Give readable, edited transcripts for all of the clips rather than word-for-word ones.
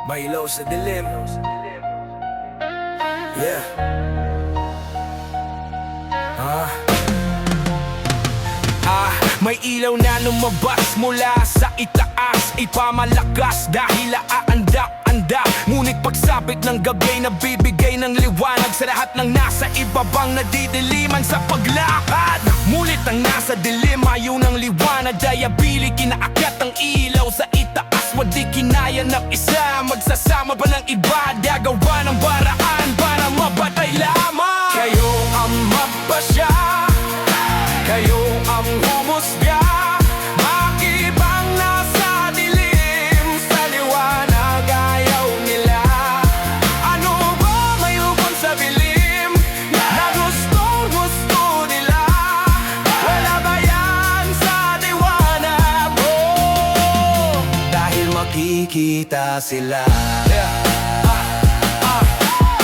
Mahilaw sa dilim. Yeah. May ilaw na lumabas mula sa itaas, ipamalakas dahil aanda-anda. Ngunit pagsapit ng gabi, nabibigay ng liwanag sa lahat ng nasa ibabang nadidiliman sa paglakad. Mulit ang nasa dilim, ayaw ng liwanag, dayabili kinaakyat ang ilaw sa itaas. Wadi kinaya ng isa, magsasama ba ng iba, gagawa ng baraan para mapatay lamang. Kayo ang mapasya, kayo ang humusga, makibang nasa dilim, sa liwanag ayaw nila. Ano ba may hubon sa bilim, na gustong-gusto nila? Wala ba yan sa liwanag? Oh, dahil makikita sila.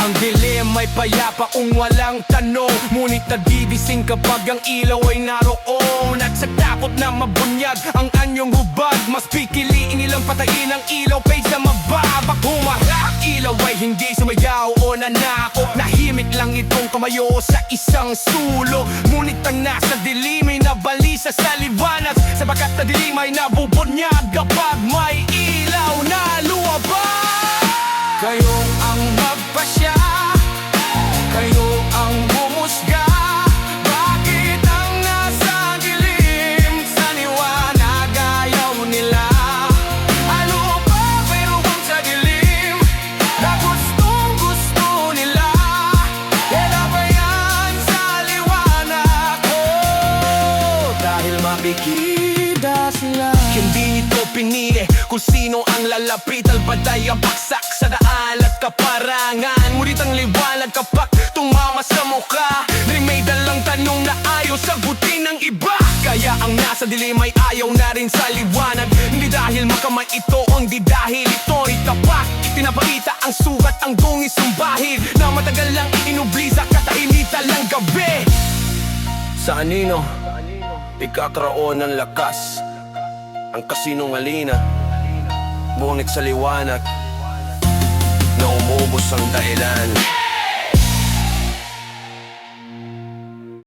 Ang dilim ay payapa kung walang tanong, ngunit nagigising kapag ang ilaw ay naroon. At sa takot na mabunyag ang anyong hubad, mas pipiliin nilang patayin ang ilaw kaysa mababak. Humarap ilaw ay hindi sumayaw o nanako, nahimik lang itong kamayo sa isang sulok. Ngunit ang nasa dilim ay nabalisa sa liwanag, sabagat na dilim ay nabubunyag kapag may ilaw na luwabas. Kayo ang magpasya, kayo ang humusga, bakit ang nasa dilim, sa liwanag ayaw nila? Ano pa mayroon sa dilim, na gustong-gusto nila? Kaya ba yan sa liwanag? Oh, dahil makikita sila. Hindi nito pinili kung sino ang lalapit, albaday ang paksak sa daan at kaparangan. Ngunit ang liwanag kapag tumama sa mukha, ring may dalang tanong na ayaw sagutin ng iba. Kaya ang nasa dilim ay ayaw na rin sa liwanag, hindi dahil makamay ito, hindi dahil ito'y tapat. Pinapakita ang sukat, ang dungis ng bahid, na matagal lang inubli sa katahimitan lang gabi. Sa anino ikakaroon ng lakas ang kasinungalina, ngunit sa liwanag na umubos ang dahilan.